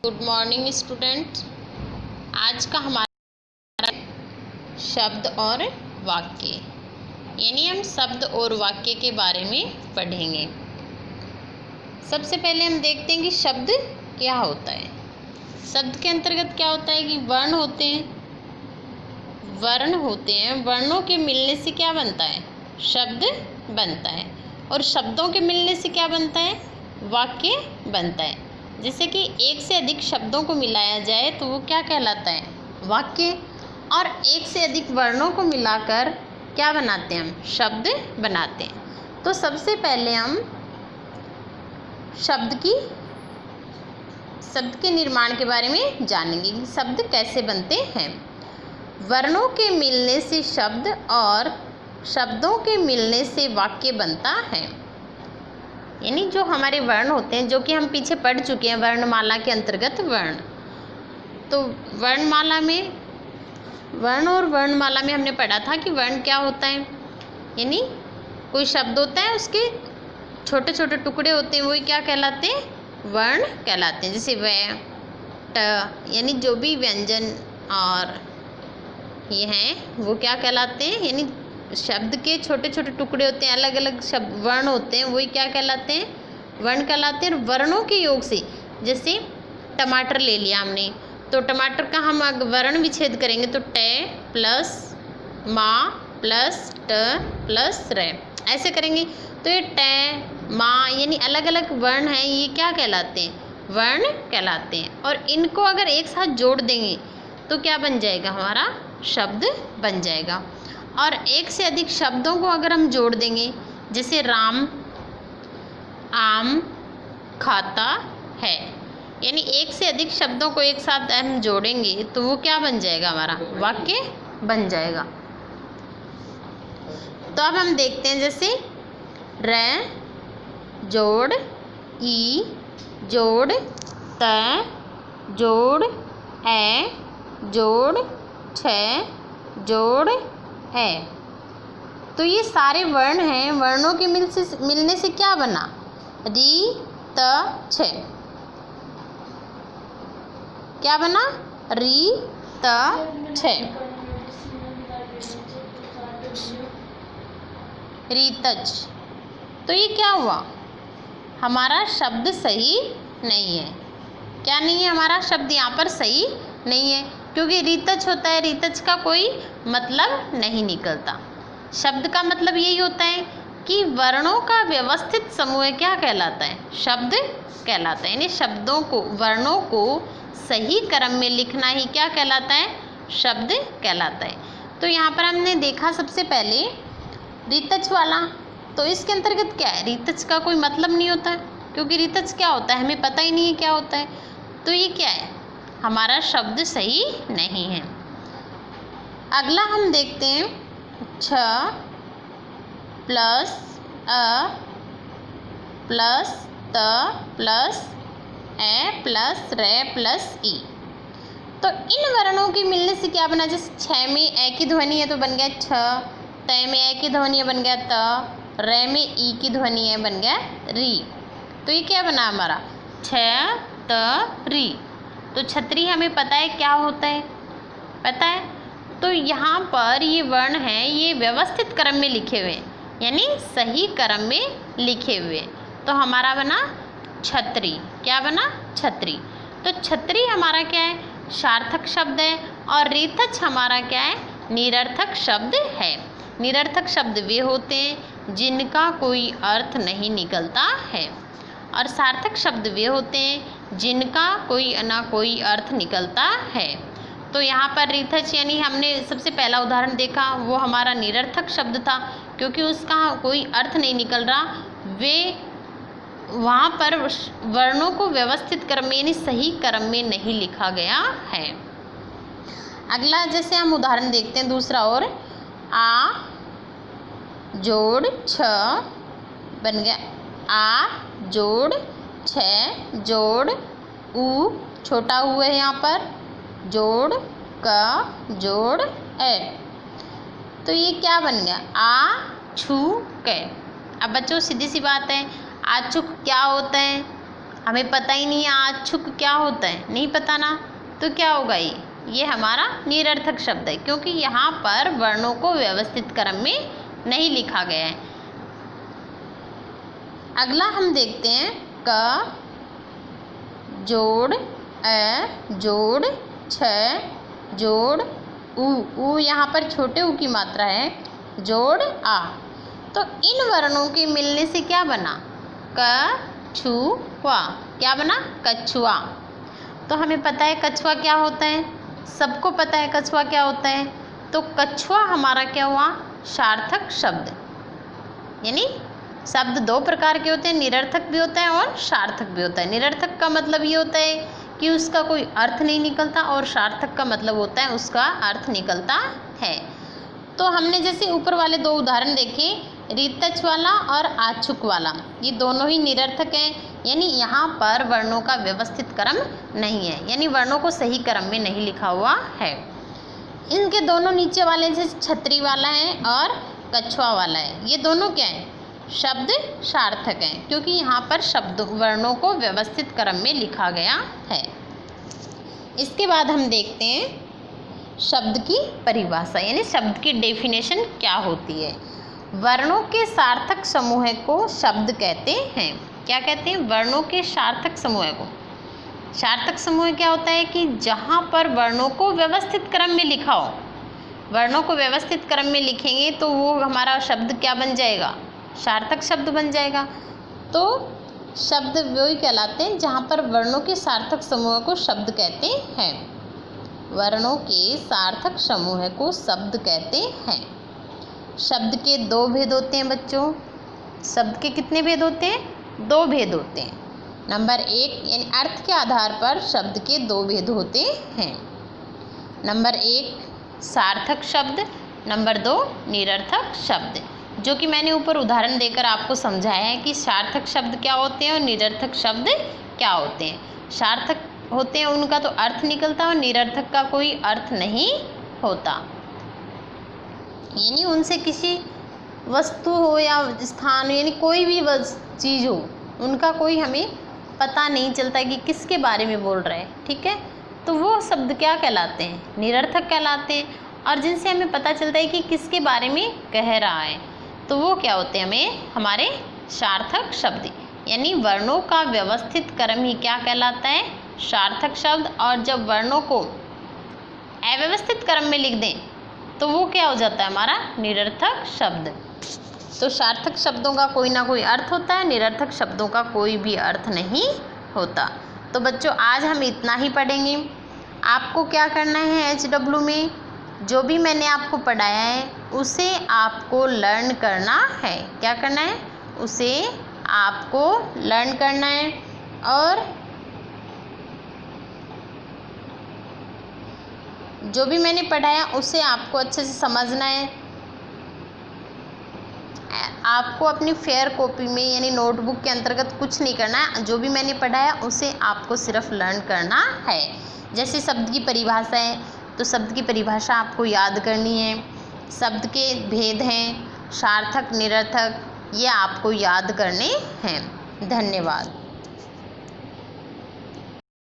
Good morning student. आज का हमारा शब्द और वाक्य, यानी हम शब्द और वाक्य के बारे में पढ़ेंगे। सबसे पहले हम देखते हैं कि शब्द क्या होता है। शब्द के अंतर्गत क्या होता है कि वर्ण होते हैं। वर्णों के मिलने से क्या बनता है? शब्द बनता है। और शब्दों के मिलने से क्या बनता है? वाक्य बनता है। जैसे कि एक से अधिक शब्दों को मिलाया जाए तो वो क्या कहलाता है? वाक्य। और एक से अधिक वर्णों को मिलाकर क्या बनाते हैं? हम शब्द बनाते हैं। तो सबसे पहले हम शब्द के निर्माण के बारे में जानेंगे कि शब्द कैसे बनते हैं। वर्णों के मिलने से शब्द और शब्दों के मिलने से वाक्य बनता है। यानी जो हमारे वर्ण होते हैं, जो कि हम पीछे पढ़ चुके हैं वर्णमाला के अंतर्गत वर्ण। तो वर्ण और वर्णमाला में हमने पढ़ा था कि वर्ण क्या होता है, यानी कोई शब्द होता है, उसके छोटे छोटे टुकड़े होते हैं, वही क्या कहलाते हैं? वर्ण कहलाते हैं। जैसे व, ट, यानी जो भी व्यंजन और ये हैं वो क्या कहलाते हैं? यानी शब्द के छोटे छोटे टुकड़े होते हैं, अलग अलग शब्द वर्ण होते हैं, वही क्या कहलाते हैं? वर्ण कहलाते हैं। और वर्णों के योग से, जैसे टमाटर ले लिया हमने, तो टमाटर का हम वर्ण विच्छेद करेंगे तो ट प्लस मा प्लस ट प्लस र, ऐसे करेंगे तो ये ट मा यानी अलग अलग वर्ण हैं, ये क्या कहलाते हैं? वर्ण कहलाते हैं। और इनको अगर एक साथ जोड़ देंगे तो क्या बन जाएगा? हमारा शब्द बन जाएगा। और एक से अधिक शब्दों को अगर हम जोड़ देंगे, जैसे राम आम खाता है, यानी एक से अधिक शब्दों को एक साथ हम जोड़ेंगे तो वो क्या बन जाएगा? हमारा वाक्य बन जाएगा। तो अब हम देखते हैं, जैसे र जोड़ ई जोड़ त जोड़ ए जोड़ छ जोड़ है। तो ये सारे वर्ण हैं। वर्णों के मिलने से क्या बना? री त छ, क्या बना? री त छ, रीतज। तो ये क्या हुआ? हमारा शब्द सही नहीं है। क्या नहीं है? हमारा शब्द यहाँ पर सही नहीं है, क्योंकि रीतज होता है, रीतज का कोई मतलब नहीं निकलता। शब्द का मतलब यही होता है कि वर्णों का व्यवस्थित समूह क्या कहलाता है? शब्द कहलाता है। यानी शब्दों को, वर्णों को सही क्रम में लिखना ही क्या कहलाता है? शब्द कहलाता है। तो यहाँ पर हमने देखा सबसे पहले रीतज वाला, तो इसके अंतर्गत क्या है? रीतज का कोई मतलब नहीं होता है, क्योंकि रीतज क्या होता है हमें पता ही नहीं है क्या होता है। तो ये क्या है? हमारा शब्द सही नहीं है। अगला हम देखते हैं, छ प्लस अ प्लस त प्लस ए प्लस र प्लस ई। तो इन वर्णों के मिलने से क्या बना? जैसे छ में ए की ध्वनि है तो बन गया छ, त में ए की ध्वनि है बन गया त, र में ई की ध्वनि है बन गया री। तो ये क्या बना हमारा? छ त री। तो छतरी हमें पता है क्या होता है? पता है। तो यहाँ पर ये वर्ण हैं, ये व्यवस्थित क्रम में लिखे हुए हैं, यानी सही क्रम में लिखे हुए। तो हमारा बना छतरी। क्या बना? छतरी। तो छतरी हमारा क्या है? सार्थक शब्द है। और रीतज हमारा क्या है? निरर्थक शब्द है। निरर्थक शब्द वे होते हैं जिनका कोई अर्थ नहीं निकलता है, और सार्थक शब्द वे होते हैं जिनका कोई ना कोई अर्थ निकलता है। तो यहाँ पर रीतज, यानी हमने सबसे पहला उदाहरण देखा, वो हमारा निरर्थक शब्द था, क्योंकि उसका कोई अर्थ नहीं निकल रहा। वे वहाँ पर वर्णों को व्यवस्थित क्रम में, यानी सही क्रम में नहीं लिखा गया है। अगला जैसे हम उदाहरण देखते हैं दूसरा, और आ जोड़ छ बन गया आ जोड़ छ जोड़ ऊ, छोटा ऊ है यहाँ पर, जोड़ क जोड़ ए। तो ये क्या बन गया? आ छू कै। अब बच्चों सीधी सी बात है, आचुक क्या होता है? हमें पता ही नहीं है आछुक क्या होता है, नहीं पता ना, तो क्या होगा ये हमारा निरर्थक शब्द है, क्योंकि यहाँ पर वर्णों को व्यवस्थित क्रम में नहीं लिखा गया है। अगला हम देखते हैं क जोड़ अ जोड़ छ जोड़ उ यहाँ पर छोटे ऊ की मात्रा है, जोड़ आ। तो इन वर्णों के मिलने से क्या बना, कछुआ। क्या बना, कछुआ। तो हमें पता है कछुआ क्या होता है, सबको पता है कछुआ क्या होता है। तो कछुआ हमारा क्या हुआ, सार्थक शब्द। यानी शब्द दो प्रकार के होते हैं, निरर्थक भी होता है और सार्थक भी होता है। निरर्थक का मतलब ये होता है कि उसका कोई अर्थ नहीं निकलता, और सार्थक का मतलब होता है उसका अर्थ निकलता है। तो हमने जैसे ऊपर वाले दो उदाहरण देखे, रीतच वाला और आछुक वाला, ये दोनों ही निरर्थक हैं। यानी यहाँ पर वर्णों का व्यवस्थित क्रम नहीं है, यानी वर्णों को सही क्रम में नहीं लिखा हुआ है। इनके दोनों नीचे वाले जैसे छतरी वाला है और कछुआ वाला है, ये दोनों क्या है, शब्द सार्थक हैं, क्योंकि यहाँ पर शब्द वर्णों को व्यवस्थित क्रम में लिखा गया है। इसके बाद हम देखते हैं शब्द की परिभाषा, यानी शब्द की डेफिनेशन क्या होती है। वर्णों के सार्थक समूह को शब्द कहते हैं। क्या कहते हैं, वर्णों के सार्थक समूह को। सार्थक समूह क्या होता है कि जहाँ पर वर्णों को व्यवस्थित क्रम में लिखा हो। वर्णों को व्यवस्थित क्रम में लिखेंगे तो वो हमारा शब्द क्या बन जाएगा, सार्थक शब्द बन जाएगा। तो शब्द वही कहलाते हैं जहाँ पर वर्णों के सार्थक समूह को शब्द कहते हैं। वर्णों के सार्थक समूह को शब्द कहते हैं। शब्द के दो भेद होते हैं बच्चों। शब्द के कितने भेद होते हैं, दो भेद होते हैं। नंबर 1 यानी अर्थ के आधार पर शब्द के दो भेद होते हैं। नंबर 1 सार्थक शब्द, नंबर 2 निरर्थक शब्द, जो कि मैंने ऊपर उदाहरण देकर आपको समझाया है कि सार्थक शब्द क्या होते हैं और निरर्थक शब्द क्या होते हैं। सार्थक होते हैं उनका तो अर्थ निकलता है और निरर्थक का कोई अर्थ नहीं होता। यानी उनसे किसी वस्तु हो या स्थान, यानी कोई भी चीज़ हो, उनका कोई हमें पता नहीं चलता है कि किसके बारे में बोल रहे हैं। ठीक है, तो वो शब्द क्या कहलाते हैं, निरर्थक कहलाते हैं। और जिनसे हमें पता चलता है कि किसके बारे में कह रहा है, तो वो क्या होते हैं, हमें हमारे सार्थक शब्द। यानी वर्णों का व्यवस्थित क्रम ही क्या कहलाता है, सार्थक शब्द। और जब वर्णों को अव्यवस्थित क्रम में लिख दें तो वो क्या हो जाता है, हमारा निरर्थक शब्द। तो सार्थक शब्दों का कोई ना कोई अर्थ होता है, निरर्थक शब्दों का कोई भी अर्थ नहीं होता। तो बच्चों आज हम इतना ही पढ़ेंगे। आपको क्या करना है, HW में जो भी मैंने आपको पढ़ाया है उसे आपको लर्न करना है। क्या करना है, उसे आपको लर्न करना है। और जो भी मैंने पढ़ाया उसे आपको अच्छे से समझना है। आपको अपनी फेयर कॉपी में यानी नोटबुक के अंतर्गत कुछ नहीं करना है। जो भी मैंने पढ़ाया उसे आपको सिर्फ लर्न करना है। जैसे शब्द की परिभाषा है तो शब्द की परिभाषा आपको याद करनी है। शब्द के भेद हैं, सार्थक, निरर्थक, ये आपको याद करने हैं। धन्यवाद।